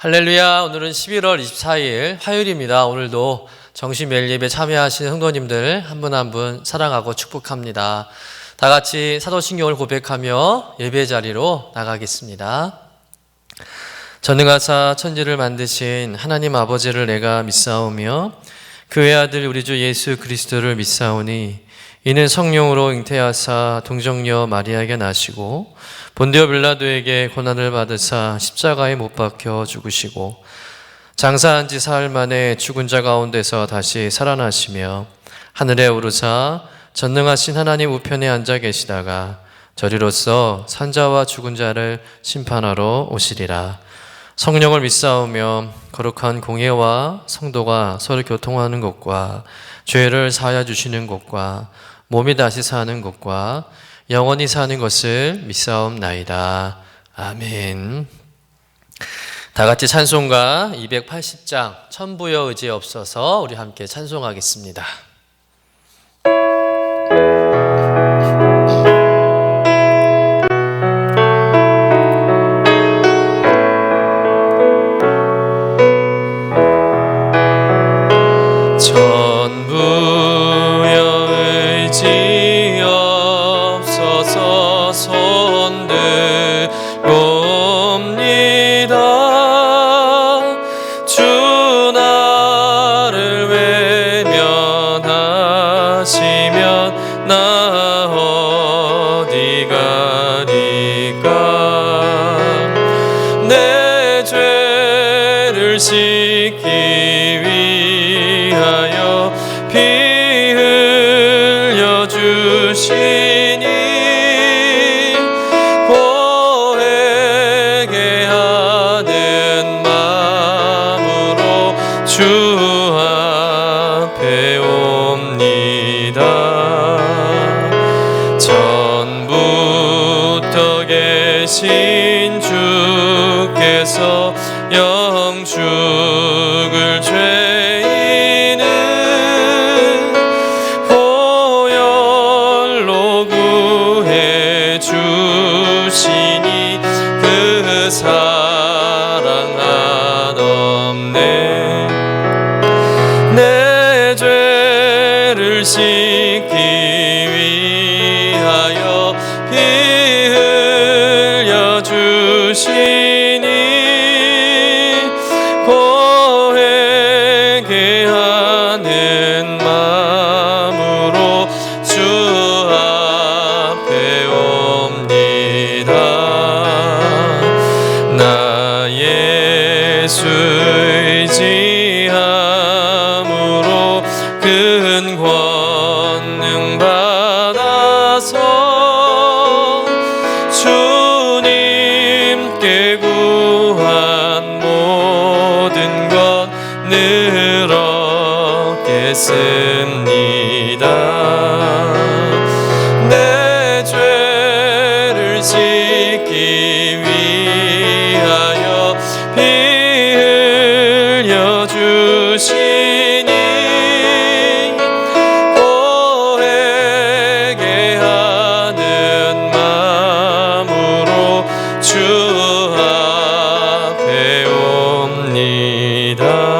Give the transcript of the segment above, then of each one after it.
할렐루야. 오늘은 11월 24일 화요일입니다. 오늘도 정시 매일 예배 참여하신 성도님들 한 분 한 분 사랑하고 축복합니다. 다 같이 사도신경을 고백하며 예배 자리로 나가겠습니다. 전능하사 천지를 만드신 하나님 아버지를 내가 믿사오며 그의 아들 우리 주 예수 그리스도를 믿사오니 이는 성령으로 잉태하사 동정녀 마리아에게 나시고 본디오 빌라도에게 고난을 받으사 십자가에 못 박혀 죽으시고 장사한 지 사흘 만에 죽은 자 가운데서 다시 살아나시며 하늘에 오르사 전능하신 하나님 우편에 앉아 계시다가 저리로서 산자와 죽은 자를 심판하러 오시리라. 성령을 믿사오며 거룩한 공예와 성도가 서로 교통하는 것과 죄를 사하여 주시는 것과 몸이 다시 사는 것과 영원히 사는 것을 믿사옵나이다. 아멘. 다 같이 찬송가 280장 천부여 의지 없어서 우리 함께 찬송하겠습니다. 씻기 위하여 피 흘려 주시니 고백게 하는 마음으로 주 앞에 옵니다. 전부터 계신 주께서 죽을 죄인은 보혈로 구해 주시니 그 사랑 한없네. 내 죄를 씻기 위하여 피 흘려 주시니 고백게 하는 마음으로 주 앞에 옵니다. 나 예수 의지함으로 큰 권능 받아서 주님께 구한 모든 것 늘 얻겠습니다. 내 죄를 씻기 위하여 피 흘려 주시니 고백게 하는 마음으로 주 앞에 옵니다.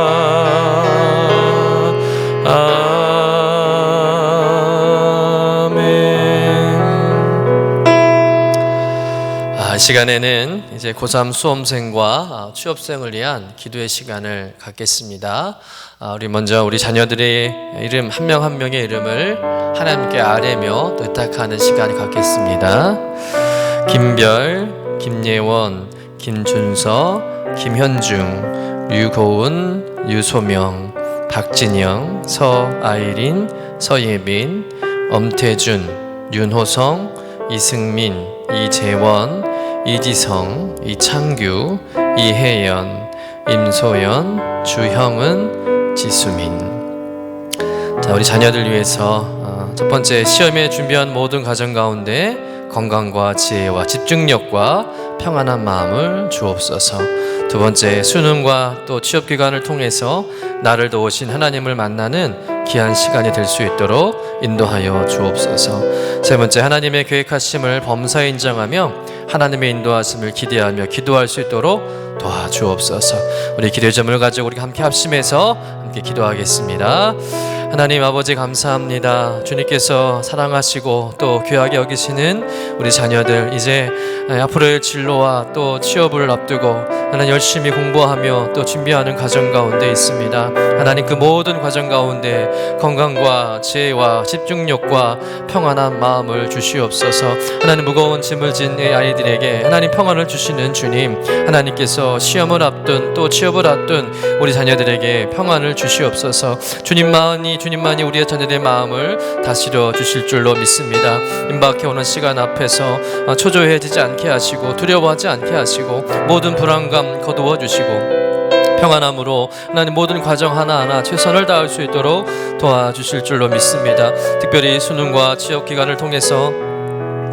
이 시간에는 이제 고3 수험생과 취업생을 위한 기도의 시간을 갖겠습니다. 우리 먼저 우리 자녀들의 이름 한 명 한 명의 이름을 하나님께 아뢰며 의탁하는 시간을 갖겠습니다. 김별, 김예원, 김준서, 김현중, 류고은, 유소명, 박진영, 서아이린, 서예빈, 엄태준, 윤호성, 이승민, 이재원, 이지성, 이창규, 이혜연, 임소연, 주형은, 지수민. 자, 우리 자녀들 위해서 첫 번째 시험에 준비한 모든 과정 가운데 건강과 지혜와 집중력과 평안한 마음을 주옵소서. 두 번째 수능과 또 취업 기간을 통해서 나를 도우신 하나님을 만나는 귀한 시간이 될 수 있도록 인도하여 주옵소서. 세 번째, 하나님의 계획하심을 범사에 인정하며 하나님의 인도하심을 기대하며 기도할 수 있도록 도와주옵소서. 우리 기도의 점을 가지고 우리가 함께 합심해서 함께 기도하겠습니다. 하나님 아버지 감사합니다. 주님께서 사랑하시고 또 귀하게 여기시는 우리 자녀들, 이제 앞으로의 진로와 또 취업을 앞두고 하나님 열심히 공부하며 또 준비하는 과정 가운데 있습니다. 하나님 그 모든 과정 가운데 건강과 지혜와 집중력과 평안한 마음을 주시옵소서. 하나님 무거운 짐을 진 아이들에게 하나님 평안을 주시는 주님, 하나님께서 시험을 앞둔 또 취업을 앞둔 우리 자녀들에게 평안을 주시옵소서. 주님만이 우리의 자녀들의 마음을 다스려 주실 줄로 믿습니다. 임박해 오는 시간 앞에서 초조해지지 않게 하시고 두려워하지 않게 하시고 모든 불안감 거두어 주시고 평안함으로 하나님 모든 과정 하나하나 최선을 다할 수 있도록 도와주실 줄로 믿습니다. 특별히 수능과 취업 기간을 통해서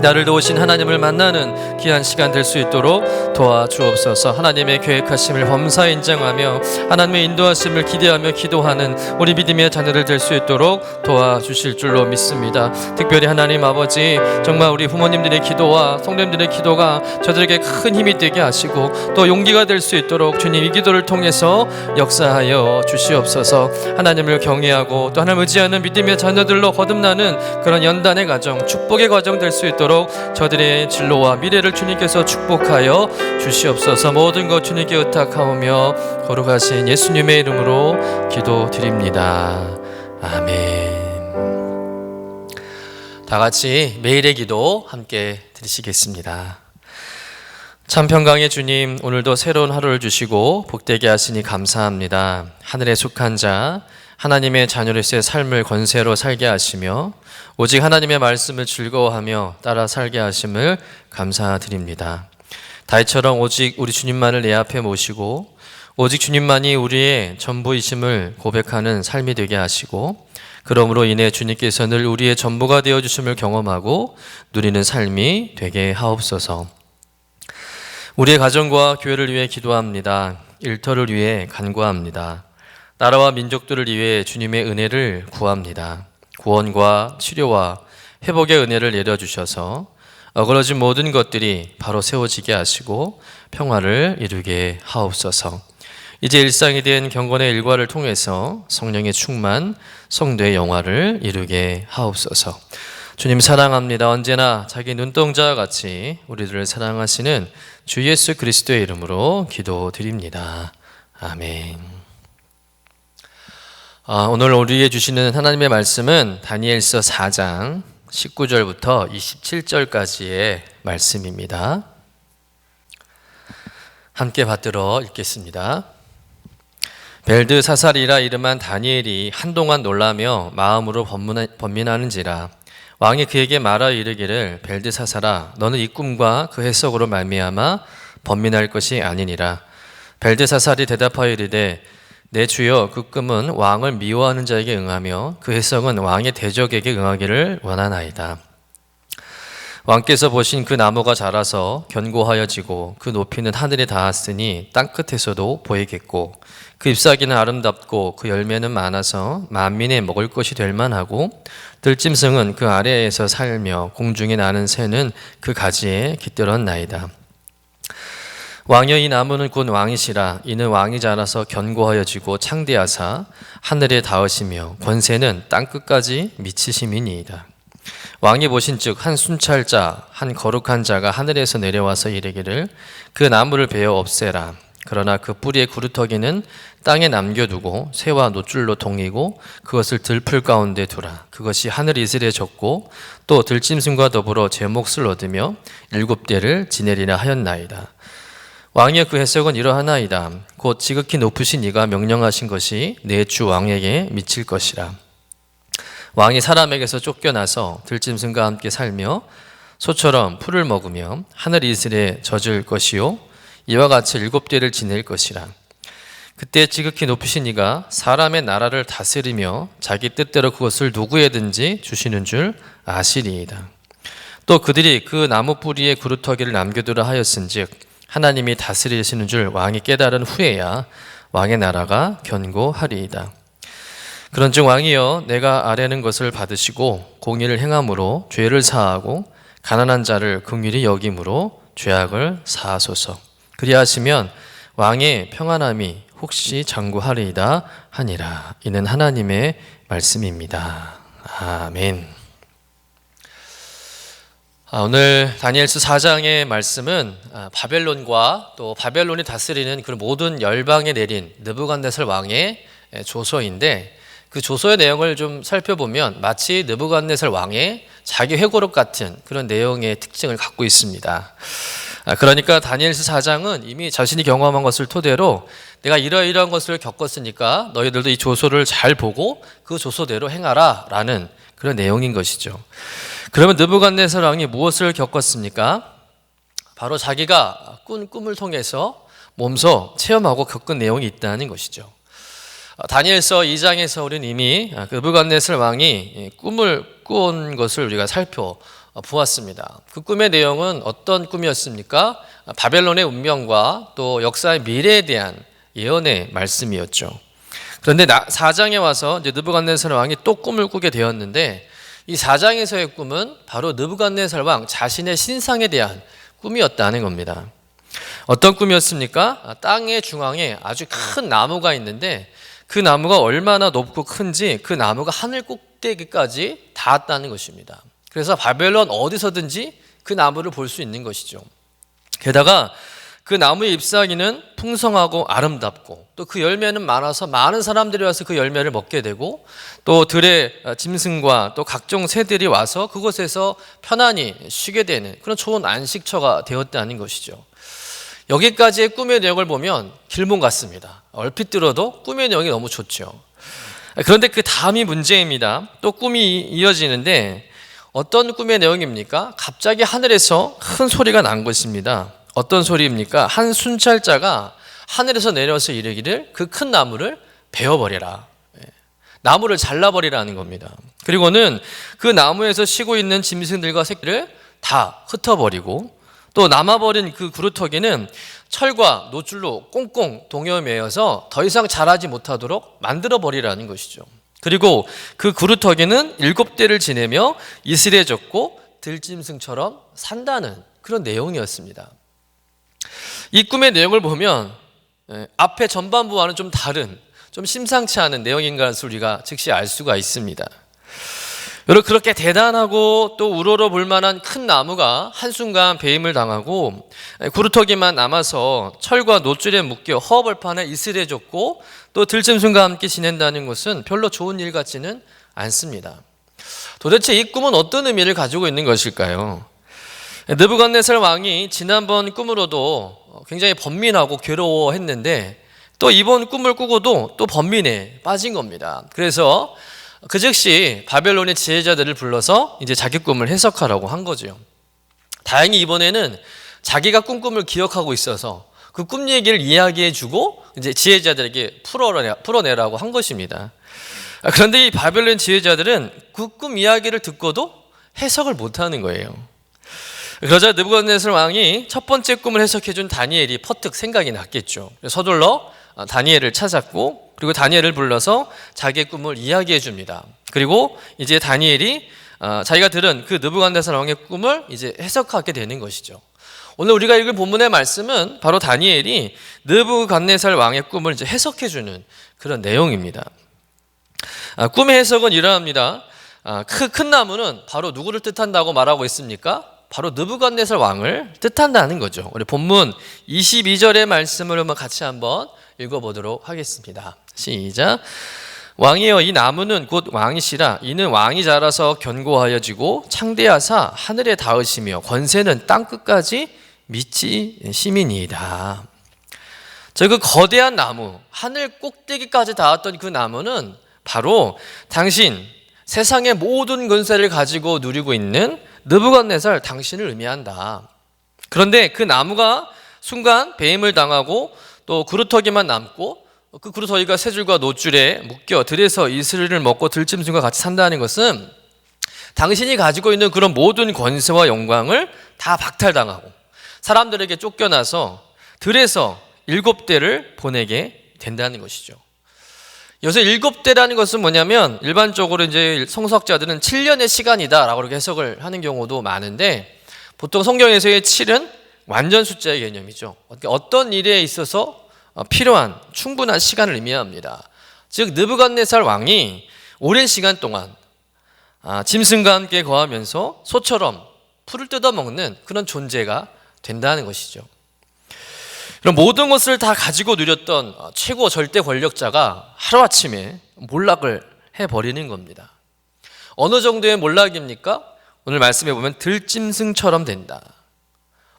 나를 도우신 하나님을 만나는 귀한 시간 될 수 있도록 도와주옵소서. 하나님의 계획하심을 범사에 인정하며 하나님의 인도하심을 기대하며 기도하는 우리 믿음의 자녀들 될 수 있도록 도와주실 줄로 믿습니다. 특별히 하나님 아버지, 정말 우리 부모님들의 기도와 성도님들의 기도가 저들에게 큰 힘이 되게 하시고 또 용기가 될 수 있도록 주님 이 기도를 통해서 역사하여 주시옵소서. 하나님을 경외하고 또 하나님을 의지하는 믿음의 자녀들로 거듭나는 그런 연단의 과정, 축복의 과정 될 수 있도록 저들의 진로와 미래를 주님께서 축복하여 주시옵소서. 모든 것 주님께 의탁하오며 거룩하신 예수님의 이름으로 기도드립니다. 아멘. 다 같이 매일의 기도 함께 드리시겠습니다. 참 평강의 주님, 오늘도 새로운 하루를 주시고 복되게 하시니 감사합니다. 하늘에 속한 자, 하나님의 자녀로서의 삶을 권세로 살게 하시며 오직 하나님의 말씀을 즐거워하며 따라 살게 하심을 감사드립니다. 다윗처럼 오직 우리 주님만을 내 앞에 모시고 오직 주님만이 우리의 전부이심을 고백하는 삶이 되게 하시고 그러므로 인해 주님께서 늘 우리의 전부가 되어주심을 경험하고 누리는 삶이 되게 하옵소서. 우리의 가정과 교회를 위해 기도합니다. 일터를 위해 간구합니다. 나라와 민족들을 위해 주님의 은혜를 구합니다. 구원과 치료와 회복의 은혜를 내려주셔서 어그러진 모든 것들이 바로 세워지게 하시고 평화를 이루게 하옵소서. 이제 일상이 된 경건의 일과를 통해서 성령의 충만, 성도의 영화를 이루게 하옵소서. 주님 사랑합니다. 언제나 자기 눈동자와 같이 우리들을 사랑하시는 주 예수 그리스도의 이름으로 기도드립니다. 아멘. 오늘 우리에게 주시는 하나님의 말씀은 다니엘서 4장 19절부터 27절까지의 말씀입니다. 함께 받들어 읽겠습니다. 벨드사살이라 이름한 다니엘이 한동안 놀라며 마음으로 번민하는지라 왕이 그에게 말하여 이르기를 벨드사살아 너는 이 꿈과 그 해석으로 말미암아 번민할 것이 아니니라. 벨드사살이 대답하여 이르되 내 주여 그 꿈은 왕을 미워하는 자에게 응하며 그 해석은 왕의 대적에게 응하기를 원하나이다. 왕께서 보신 그 나무가 자라서 견고하여지고 그 높이는 하늘에 닿았으니 땅끝에서도 보이겠고 그 잎사귀는 아름답고 그 열매는 많아서 만민의 먹을 것이 될 만하고 들짐승은 그 아래에서 살며 공중에 나는 새는 그 가지에 깃들었나이다. 왕여 이 나무는 곧 왕이시라. 이는 왕이 자라서 견고하여지고 창대하사 하늘에 닿으시며 권세는 땅끝까지 미치심이니이다. 왕이 보신즉 한 순찰자 한 거룩한 자가 하늘에서 내려와서 이르기를 그 나무를 베어 없애라. 그러나 그 뿌리의 구루터기는 땅에 남겨두고 새와 노줄로 동이고 그것을 들풀 가운데 두라. 그것이 하늘 이슬에 젖고 또 들짐승과 더불어 제 몫을 얻으며 7대를 지내리라 하였나이다. 왕의 그 해석은 이러하나이다. 곧 지극히 높으신 이가 명령하신 것이 내 주 왕에게 미칠 것이라. 왕이 사람에게서 쫓겨나서 들짐승과 함께 살며 소처럼 풀을 먹으며 하늘 이슬에 젖을 것이요 이와 같이 7대를 지낼 것이라. 그때 지극히 높으신 이가 사람의 나라를 다스리며 자기 뜻대로 그것을 누구에든지 주시는 줄 아시리이다. 또 그들이 그 나무 뿌리에 구루터기를 남겨두라 하였은즉 하나님이 다스리시는 줄 왕이 깨달은 후에야 왕의 나라가 견고하리이다. 그런즉 왕이여 내가 아뢰는 것을 받으시고 공의를 행함으로 죄를 사하고 가난한 자를 긍휼히 여김으로 죄악을 사하소서. 그리하시면 왕의 평안함이 혹시 장구하리이다 하니라. 이는 하나님의 말씀입니다. 아멘. 오늘 다니엘서 4장의 말씀은 바벨론과 또 바벨론이 다스리는 그 모든 열방에 내린 느부갓네살 왕의 조서인데, 그 조서의 내용을 좀 살펴보면 마치 느부갓네살 왕의 자기 회고록 같은 그런 내용의 특징을 갖고 있습니다. 그러니까 다니엘서 4장은 이미 자신이 경험한 것을 토대로 내가 이러이러한 것을 겪었으니까 너희들도 이 조서를 잘 보고 그 조서대로 행하라 라는 그런 내용인 것이죠. 그러면 느부갓네살 왕이 무엇을 겪었습니까? 바로 자기가 꾼 꿈을 통해서 몸소 체험하고 겪은 내용이 있다는 것이죠. 다니엘서 2장에서 우리는 이미 느부갓네살 왕이 꿈을 꾸은 것을 우리가 살펴보았습니다. 그 꿈의 내용은 어떤 꿈이었습니까? 바벨론의 운명과 또 역사의 미래에 대한 예언의 말씀이었죠. 그런데 4장에 와서 이제 느부갓네살 왕이 또 꿈을 꾸게 되었는데, 이 4장에서의 꿈은 바로 느부갓네살 왕 자신의 신상에 대한 꿈이었다는 겁니다. 어떤 꿈이었습니까? 땅의 중앙에 아주 큰 나무가 있는데 그 나무가 얼마나 높고 큰지 그 나무가 하늘 꼭대기까지 닿았다는 것입니다. 그래서 바벨론 어디서든지 그 나무를 볼 수 있는 것이죠. 게다가 그 나무의 잎사귀는 풍성하고 아름답고 또 그 열매는 많아서 많은 사람들이 와서 그 열매를 먹게 되고 또 들의 짐승과 또 각종 새들이 와서 그곳에서 편안히 쉬게 되는 그런 좋은 안식처가 되었다는 것이죠. 여기까지의 꿈의 내용을 보면 길몽 같습니다. 얼핏 들어도 꿈의 내용이 너무 좋죠. 그런데 그 다음이 문제입니다. 또 꿈이 이어지는데 어떤 꿈의 내용입니까? 갑자기 하늘에서 큰 소리가 난 것입니다. 어떤 소리입니까? 한 순찰자가 하늘에서 내려서 이르기를 그 큰 나무를 베어버려라. 나무를 잘라버리라는 겁니다. 그리고는 그 나무에서 쉬고 있는 짐승들과 새끼를 다 흩어버리고 또 남아버린 그 구루터기는 철과 노줄로 꽁꽁 동여매어서 더 이상 자라지 못하도록 만들어버리라는 것이죠. 그리고 그 구루터기는 7대를 지내며 이슬해졌고 들짐승처럼 산다는 그런 내용이었습니다. 이 꿈의 내용을 보면 앞에 전반부와는 좀 다른, 좀 심상치 않은 내용인 것을 우리가 즉시 알 수가 있습니다. 여러분, 그렇게 대단하고 또 우러러 볼만한 큰 나무가 한순간 배임을 당하고 구루터기만 남아서 철과 노줄에 묶여 허벌판에 이슬해졌고 또 들짐승과 함께 지낸다는 것은 별로 좋은 일 같지는 않습니다. 도대체 이 꿈은 어떤 의미를 가지고 있는 것일까요? 느부갓네살 왕이 지난번 꿈으로도 굉장히 번민하고 괴로워했는데 또 이번 꿈을 꾸고도 또 번민에 빠진 겁니다. 그래서 그 즉시 바벨론의 지혜자들을 불러서 이제 자기 꿈을 해석하라고 한 거죠. 다행히 이번에는 자기가 꾼 꿈을 기억하고 있어서 그 꿈 얘기를 이야기해주고 이제 지혜자들에게 풀어내라고 한 것입니다. 그런데 이 바벨론 지혜자들은 그 꿈 이야기를 듣고도 해석을 못하는 거예요. 그러자 느부갓네살 왕이 첫 번째 꿈을 해석해준 다니엘이 퍼뜩 생각이 났겠죠. 서둘러 다니엘을 찾았고 그리고 다니엘을 불러서 자기의 꿈을 이야기해 줍니다. 그리고 이제 다니엘이 자기가 들은 그 느부갓네살 왕의 꿈을 이제 해석하게 되는 것이죠. 오늘 우리가 읽은 본문의 말씀은 바로 다니엘이 느부갓네살 왕의 꿈을 이제 해석해 주는 그런 내용입니다. 꿈의 해석은 이러합니다. 큰 나무는 바로 누구를 뜻한다고 말하고 있습니까? 바로 느부갓네살 왕을 뜻한다는 거죠. 우리 본문 22절의 말씀을 같이 한번 읽어보도록 하겠습니다. 시작. 왕이여 이 나무는 곧 왕이시라. 이는 왕이 자라서 견고하여지고 창대하사 하늘에 닿으시며 권세는 땅 끝까지 미치심이니이다. 그 거대한 나무, 하늘 꼭대기까지 닿았던 그 나무는 바로 당신 세상의 모든 권세를 가지고 누리고 있는 느부갓네살 당신을 의미한다. 그런데 그 나무가 순간 배임을 당하고 또 구루터기만 남고 그 구루터기가 새 줄과 노줄에 묶여 들에서 이슬을 먹고 들짐승과 같이 산다는 것은 당신이 가지고 있는 그런 모든 권세와 영광을 다 박탈당하고 사람들에게 쫓겨나서 들에서 7대를 보내게 된다는 것이죠. 여기서 7대라는 것은 뭐냐면 일반적으로 이제 성서학자들은 7년의 시간이다라고 이렇게 해석을 하는 경우도 많은데, 보통 성경에서의 7은 완전 숫자의 개념이죠. 어떤 일에 있어서 필요한 충분한 시간을 의미합니다. 즉 느부갓네살 왕이 오랜 시간 동안 짐승과 함께 거하면서 소처럼 풀을 뜯어먹는 그런 존재가 된다는 것이죠. 그럼 모든 것을 다 가지고 누렸던 최고 절대 권력자가 하루아침에 몰락을 해버리는 겁니다. 어느 정도의 몰락입니까? 오늘 말씀해 보면 들짐승처럼 된다.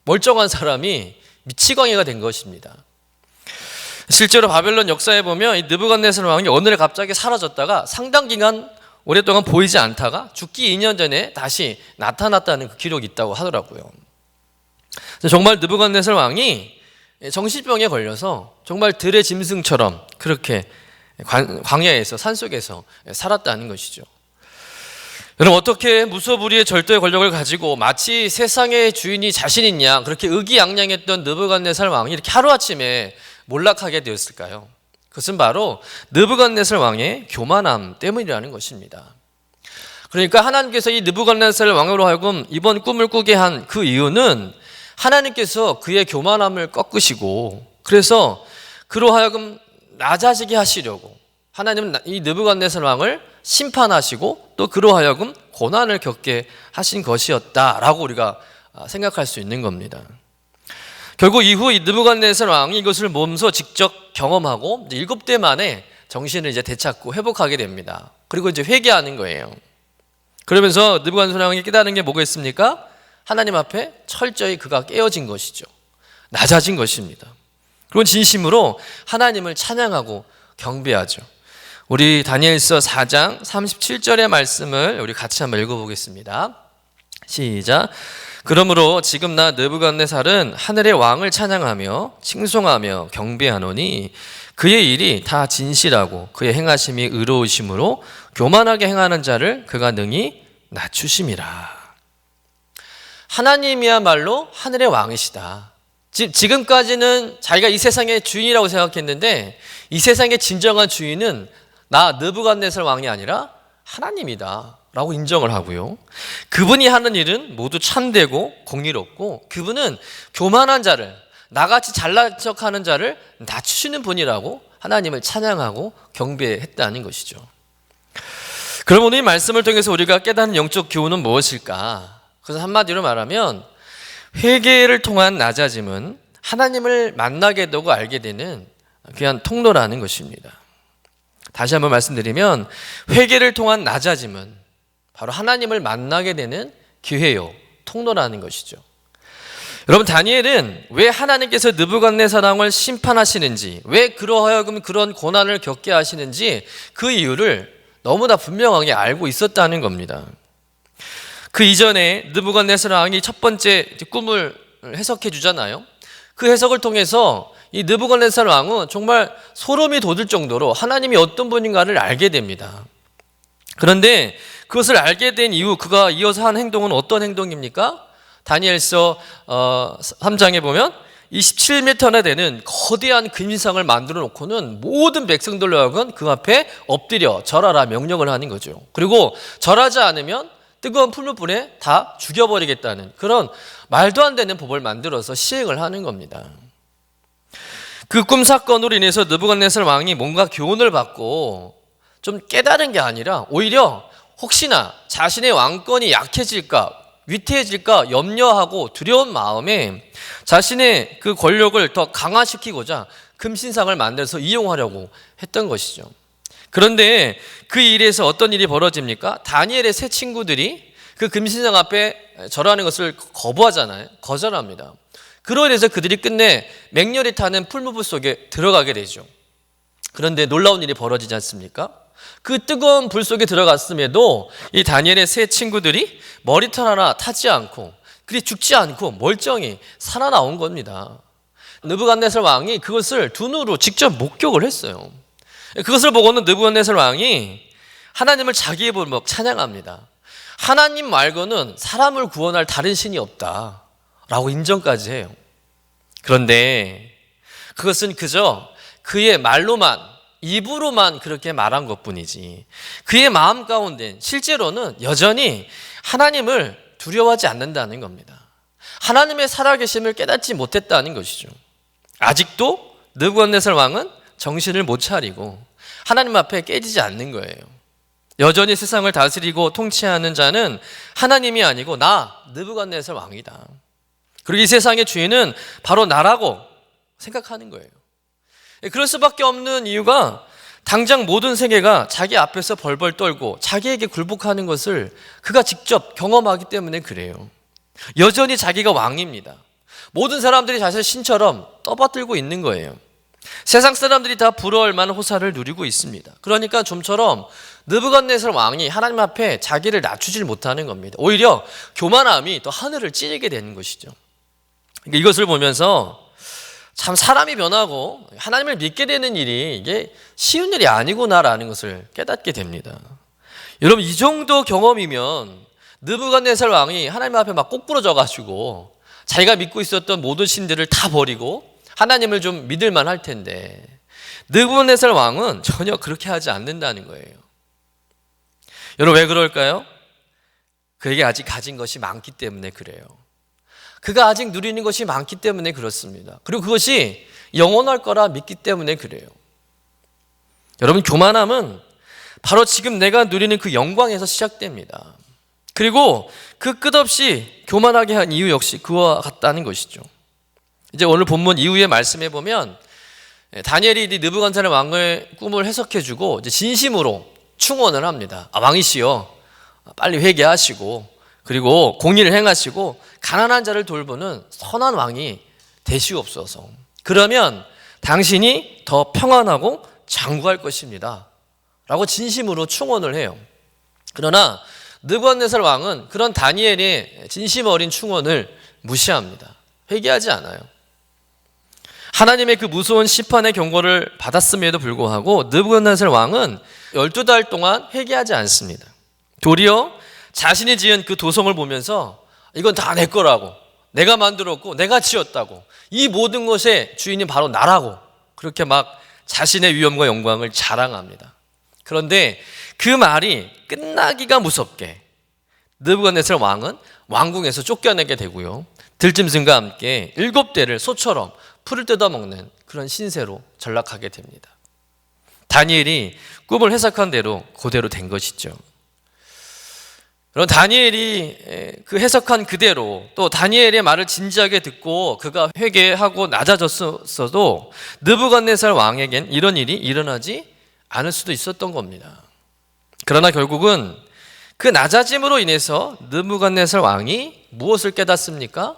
멀쩡한 사람이 미치광이가 된 것입니다. 실제로 바벨론 역사에 보면 이 느부갓네살 왕이 어느 날 갑자기 사라졌다가 상당 기간 오랫동안 보이지 않다가 죽기 2년 전에 다시 나타났다는 그 기록이 있다고 하더라고요. 정말 느부갓네살 왕이 정신병에 걸려서 정말 들의 짐승처럼 그렇게 광야에서 산속에서 살았다는 것이죠. 여러분, 어떻게 무소불위의 절대 권력을 가지고 마치 세상의 주인이 자신인 양 그렇게 의기양양했던 느부갓네살 왕이 이렇게 하루아침에 몰락하게 되었을까요? 그것은 바로 느부갓네살 왕의 교만함 때문이라는 것입니다. 그러니까 하나님께서 이 느부갓네살 왕으로 하여금 이번 꿈을 꾸게 한 그 이유는 하나님께서 그의 교만함을 꺾으시고, 그래서 그로 하여금 낮아지게 하시려고 하나님은 이 느부갓네살 왕을 심판하시고 또 그로 하여금 고난을 겪게 하신 것이었다라고 우리가 생각할 수 있는 겁니다. 결국 이후 이 느부갓네살 왕이 이것을 몸소 직접 경험하고 7대 만에 정신을 이제 되찾고 회복하게 됩니다. 그리고 이제 회개하는 거예요. 그러면서 느부갓네살 왕이 깨달은 게 뭐가 있습니까? 하나님 앞에 철저히 그가 깨어진 것이죠. 낮아진 것입니다. 그리고 진심으로 하나님을 찬양하고 경배하죠. 우리 다니엘서 4장 37절의 말씀을 우리 같이 한번 읽어보겠습니다. 시작. 그러므로 지금 나 느부갓네살은 하늘의 왕을 찬양하며 칭송하며 경배하노니 그의 일이 다 진실하고 그의 행하심이 의로우심으로 교만하게 행하는 자를 그가 능히 낮추심이라. 하나님이야말로 하늘의 왕이시다. 지금까지는 자기가 이 세상의 주인이라고 생각했는데 이 세상의 진정한 주인은 나 느부갓네살 왕이 아니라 하나님이다 라고 인정을 하고요. 그분이 하는 일은 모두 참되고 공의롭고 그분은 교만한 자를, 나같이 잘난 척하는 자를 낮추시는 분이라고 하나님을 찬양하고 경배했다는 것이죠. 그럼 오늘 이 말씀을 통해서 우리가 깨닫는 영적 교훈은 무엇일까? 그래서 한마디로 말하면 회개를 통한 낮아짐은 하나님을 만나게 되고 알게 되는 귀한 통로라는 것입니다. 다시 한번 말씀드리면 회개를 통한 낮아짐은 바로 하나님을 만나게 되는 기회요, 통로라는 것이죠. 여러분, 다니엘은 왜 하나님께서 느부갓네살 왕을 심판하시는지, 왜 그러하여금 그런 고난을 겪게 하시는지 그 이유를 너무나 분명하게 알고 있었다는 겁니다. 그 이전에 느부갓네살 왕이 첫 번째 꿈을 해석해 주잖아요. 그 해석을 통해서 이 느부갓네살 왕은 정말 소름이 돋을 정도로 하나님이 어떤 분인가를 알게 됩니다. 그런데 그것을 알게 된 이후 그가 이어서 한 행동은 어떤 행동입니까? 다니엘서 3장에 보면 27m나 되는 거대한 금신상을 만들어 놓고는 모든 백성들로 하여금 그 앞에 엎드려 절하라 명령을 하는 거죠. 그리고 절하지 않으면 뜨거운 풀무불에 다 죽여버리겠다는 그런 말도 안 되는 법을 만들어서 시행을 하는 겁니다. 그 꿈 사건으로 인해서 느부갓네살 왕이 뭔가 교훈을 받고 좀 깨달은 게 아니라 오히려 혹시나 자신의 왕권이 약해질까 위태해질까 염려하고 두려운 마음에 자신의 그 권력을 더 강화시키고자 금신상을 만들어서 이용하려고 했던 것이죠. 그런데 그 일에서 어떤 일이 벌어집니까? 다니엘의 세 친구들이 그 금신상 앞에 절하는 것을 거부하잖아요. 거절합니다. 그로 인해서 그들이 끝내 맹렬히 타는 풀무불 속에 들어가게 되죠. 그런데 놀라운 일이 벌어지지 않습니까? 그 뜨거운 불 속에 들어갔음에도 이 다니엘의 세 친구들이 머리털 하나 타지 않고 그리 죽지 않고 멀쩡히 살아나온 겁니다. 느부갓네살 왕이 그것을 두 눈으로 직접 목격을 했어요. 그것을 보고는 느부갓네살 왕이 하나님을 자기의 볼목 찬양합니다. 하나님 말고는 사람을 구원할 다른 신이 없다 라고 인정까지 해요. 그런데 그것은 그저 그의 말로만 입으로만 그렇게 말한 것뿐이지 그의 마음 가운데 실제로는 여전히 하나님을 두려워하지 않는다는 겁니다. 하나님의 살아계심을 깨닫지 못했다는 것이죠. 아직도 느부갓네살 왕은 정신을 못 차리고 하나님 앞에 깨지지 않는 거예요. 여전히 세상을 다스리고 통치하는 자는 하나님이 아니고 나 느부갓네살 왕이다. 그리고 이 세상의 주인은 바로 나라고 생각하는 거예요. 그럴 수밖에 없는 이유가 당장 모든 세계가 자기 앞에서 벌벌 떨고 자기에게 굴복하는 것을 그가 직접 경험하기 때문에 그래요. 여전히 자기가 왕입니다. 모든 사람들이 자신의 신처럼 떠받들고 있는 거예요. 세상 사람들이 다 부러워할 만한 호사를 누리고 있습니다. 그러니까 좀처럼 느부갓네살 왕이 하나님 앞에 자기를 낮추질 못하는 겁니다. 오히려 교만함이 또 하늘을 찌르게 되는 것이죠. 그러니까 이것을 보면서 참 사람이 변하고 하나님을 믿게 되는 일이 이게 쉬운 일이 아니구나라는 것을 깨닫게 됩니다. 여러분, 이 정도 경험이면 느부갓네살 왕이 하나님 앞에 막 꼬꾸러져 가지고 자기가 믿고 있었던 모든 신들을 다 버리고 하나님을 좀 믿을 만할 텐데 느부갓네살 왕은 전혀 그렇게 하지 않는다는 거예요. 여러분, 왜 그럴까요? 그에게 아직 가진 것이 많기 때문에 그래요. 그가 아직 누리는 것이 많기 때문에 그렇습니다. 그리고 그것이 영원할 거라 믿기 때문에 그래요. 여러분, 교만함은 바로 지금 내가 누리는 그 영광에서 시작됩니다. 그리고 그 끝없이 교만하게 한 이유 역시 그와 같다는 것이죠. 이제 오늘 본문 이후에 말씀해 보면 다니엘이 느부갓네살 왕의 꿈을 해석해주고 이제 진심으로 충원을 합니다. 왕이시여, 빨리 회개하시고 그리고 공의를 행하시고 가난한 자를 돌보는 선한 왕이 되시옵소서. 그러면 당신이 더 평안하고 장구할 것입니다 라고 진심으로 충원을 해요. 그러나 느부갓네살 왕은 그런 다니엘의 진심 어린 충원을 무시합니다. 회개하지 않아요. 하나님의 그 무서운 심판의 경고를 받았음에도 불구하고 느부갓네살 왕은 12달 동안 회개하지 않습니다. 도리어 자신이 지은 그 도성을 보면서 이건 다 내 거라고, 내가 만들었고 내가 지었다고, 이 모든 것의 주인이 바로 나라고 그렇게 막 자신의 위엄과 영광을 자랑합니다. 그런데 그 말이 끝나기가 무섭게 느부갓네살 왕은 왕궁에서 쫓겨나게 되고요, 들짐승과 함께 7대를 소처럼 풀을 뜯어먹는 그런 신세로 전락하게 됩니다. 다니엘이 꿈을 해석한 대로 그대로 된 것이죠. 그럼 다니엘이 그 해석한 그대로 또 다니엘의 말을 진지하게 듣고 그가 회개하고 낮아졌어도 느부갓네살 왕에겐 이런 일이 일어나지 않을 수도 있었던 겁니다. 그러나 결국은 그 낮아짐으로 인해서 느부갓네살 왕이 무엇을 깨닫습니까?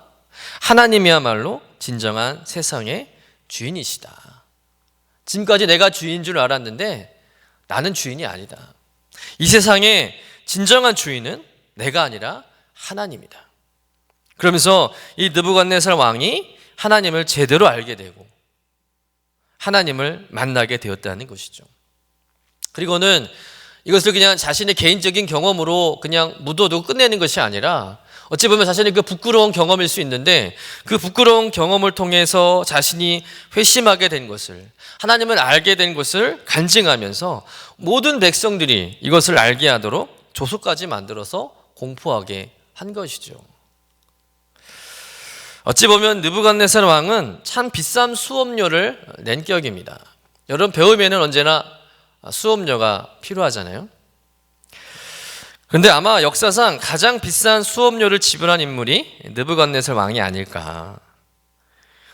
하나님이야말로 진정한 세상의 주인이시다. 지금까지 내가 주인인 줄 알았는데 나는 주인이 아니다. 이 세상의 진정한 주인은 내가 아니라 하나님이다. 그러면서 이 느부갓네살 왕이 하나님을 제대로 알게 되고 하나님을 만나게 되었다는 것이죠. 그리고는 이것을 그냥 자신의 개인적인 경험으로 그냥 묻어두고 끝내는 것이 아니라 어찌 보면 자신의 그 부끄러운 경험일 수 있는데 그 부끄러운 경험을 통해서 자신이 회심하게 된 것을, 하나님을 알게 된 것을 간증하면서 모든 백성들이 이것을 알게 하도록 조서까지 만들어서 공포하게 한 것이죠. 어찌 보면 느부갓네살 왕은 참 비싼 수업료를 낸 격입니다. 여러분, 배움에는 언제나 수업료가 필요하잖아요. 그런데 아마 역사상 가장 비싼 수업료를 지불한 인물이 느부갓네살 왕이 아닐까.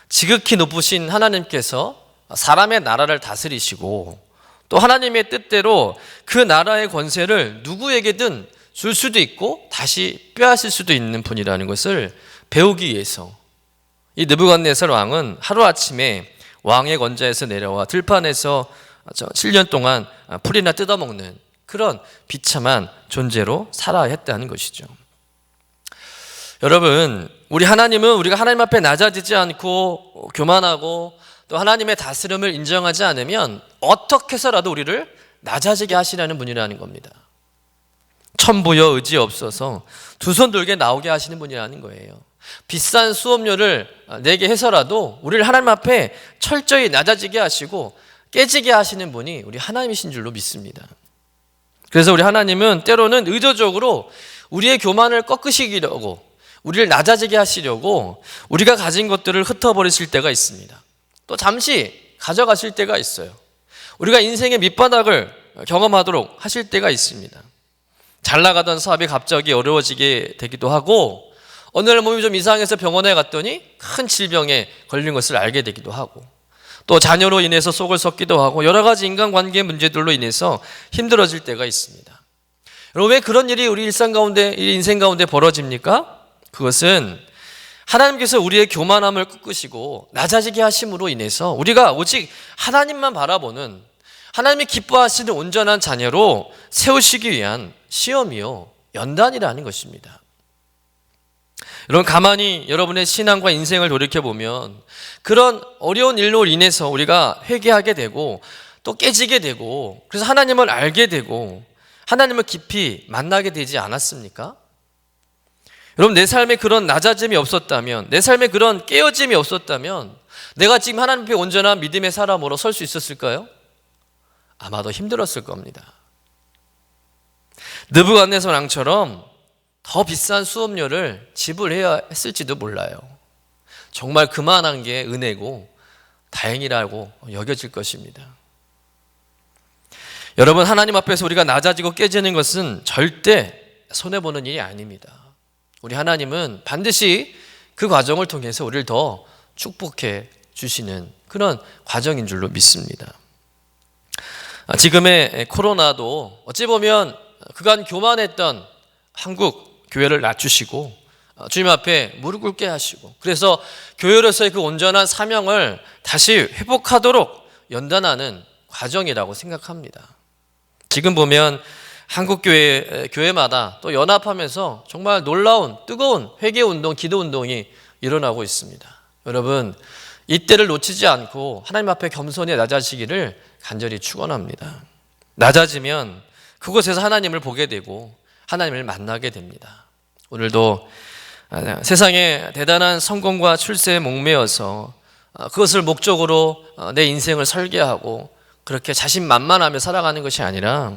지극히 높으신 하나님께서 사람의 나라를 다스리시고 또 하나님의 뜻대로 그 나라의 권세를 누구에게든 줄 수도 있고 다시 빼앗을 수도 있는 분이라는 것을 배우기 위해서 이 느부갓네살 왕은 하루아침에 왕의 권좌에서 내려와 들판에서 7년 동안 풀이나 뜯어먹는 그런 비참한 존재로 살아야 했다는 것이죠. 여러분, 우리 하나님은 우리가 하나님 앞에 낮아지지 않고 교만하고 또 하나님의 다스림을 인정하지 않으면 어떻게 해서라도 우리를 낮아지게 하시라는 분이라는 겁니다. 천부여 의지 없어서 두 손 들게 나오게 하시는 분이라는 거예요. 비싼 수업료를 내게 해서라도 우리를 하나님 앞에 철저히 낮아지게 하시고 깨지게 하시는 분이 우리 하나님이신 줄로 믿습니다. 그래서 우리 하나님은 때로는 의도적으로 우리의 교만을 꺾으시려고, 우리를 낮아지게 하시려고 우리가 가진 것들을 흩어버리실 때가 있습니다. 또 잠시 가져가실 때가 있어요. 우리가 인생의 밑바닥을 경험하도록 하실 때가 있습니다. 잘 나가던 사업이 갑자기 어려워지게 되기도 하고, 어느 날 몸이 좀 이상해서 병원에 갔더니 큰 질병에 걸린 것을 알게 되기도 하고, 또 자녀로 인해서 속을 썩기도 하고, 여러 가지 인간관계 문제들로 인해서 힘들어질 때가 있습니다. 여러분, 왜 그런 일이 우리 일상 가운데, 인생 가운데 벌어집니까? 그것은 하나님께서 우리의 교만함을 꺾으시고 낮아지게 하심으로 인해서 우리가 오직 하나님만 바라보는, 하나님이 기뻐하시는 온전한 자녀로 세우시기 위한 시험이요, 연단이라는 것입니다. 여러분, 가만히 여러분의 신앙과 인생을 돌이켜보면 그런 어려운 일로 인해서 우리가 회개하게 되고 또 깨지게 되고, 그래서 하나님을 알게 되고 하나님을 깊이 만나게 되지 않았습니까? 여러분, 내 삶에 그런 낮아짐이 없었다면, 내 삶에 그런 깨어짐이 없었다면 내가 지금 하나님 앞에 온전한 믿음의 사람으로 설 수 있었을까요? 아마도 힘들었을 겁니다. 느부갓네살 왕처럼 더 비싼 수업료를 지불해야 했을지도 몰라요. 정말 그만한 게 은혜고 다행이라고 여겨질 것입니다. 여러분, 하나님 앞에서 우리가 낮아지고 깨지는 것은 절대 손해보는 일이 아닙니다. 우리 하나님은 반드시 그 과정을 통해서 우리를 더 축복해 주시는 그런 과정인 줄로 믿습니다. 지금의 코로나도 어찌 보면 그간 교만했던 한국 교회를 낮추시고 주님 앞에 무릎 꿇게 하시고, 그래서 교회로서의 그 온전한 사명을 다시 회복하도록 연단하는 과정이라고 생각합니다. 지금 보면 한국 교회마다 또 연합하면서 정말 놀라운 뜨거운 회개 운동, 기도 운동이 일어나고 있습니다. 여러분, 이때를 놓치지 않고 하나님 앞에 겸손히 낮아지기를 간절히 축원합니다. 낮아지면 그곳에서 하나님을 보게 되고 하나님을 만나게 됩니다. 오늘도 세상에 대단한 성공과 출세에 목매어서 그것을 목적으로 내 인생을 설계하고 그렇게 자신만만하며 살아가는 것이 아니라,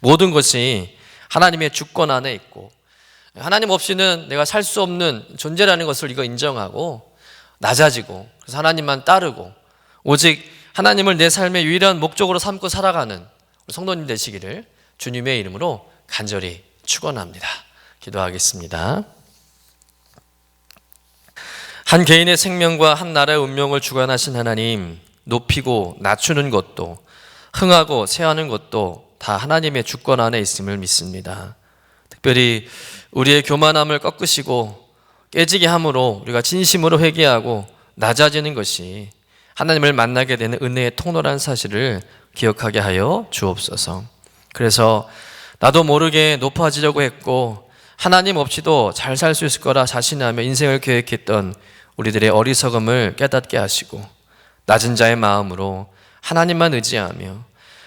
모든 것이 하나님의 주권 안에 있고 하나님 없이는 내가 살 수 없는 존재라는 것을 이거 인정하고 낮아지고, 그래서 하나님만 따르고 오직 하나님을 내 삶의 유일한 목적으로 삼고 살아가는 성도님 되시기를 주님의 이름으로 간절히 축원합니다. 기도하겠습니다. 한 개인의 생명과 한 나라의 운명을 주관하신 하나님, 높이고 낮추는 것도 흥하고 쇠하는 것도 다 하나님의 주권 안에 있음을 믿습니다. 특별히 우리의 교만함을 꺾으시고 깨지게 함으로 우리가 진심으로 회개하고 낮아지는 것이 하나님을 만나게 되는 은혜의 통로라는 사실을 기억하게 하여 주옵소서. 그래서 나도 모르게 높아지려고 했고 하나님 없이도 잘 살 수 있을 거라 자신하며 인생을 계획했던 우리들의 어리석음을 깨닫게 하시고, 낮은 자의 마음으로 하나님만 의지하며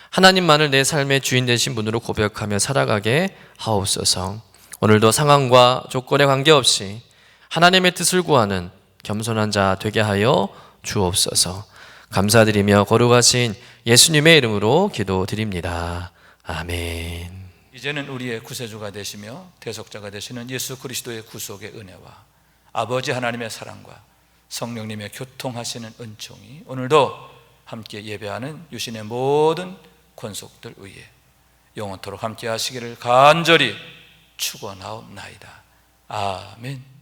하나님만을 내 삶의 주인 되신 분으로 고백하며 살아가게 하옵소서. 오늘도 상황과 조건에 관계없이 하나님의 뜻을 구하는 겸손한 자 되게 하여 주옵소서. 감사드리며 거룩하신 예수님의 이름으로 기도드립니다. 아멘. 이제는 우리의 구세주가 되시며 대속자가 되시는 예수 그리스도의 구속의 은혜와 아버지 하나님의 사랑과 성령님의 교통하시는 은총이 오늘도 함께 예배하는 유신의 모든 권속들 위에 영원토록 함께 하시기를 간절히 축원하옵나이다. 아멘.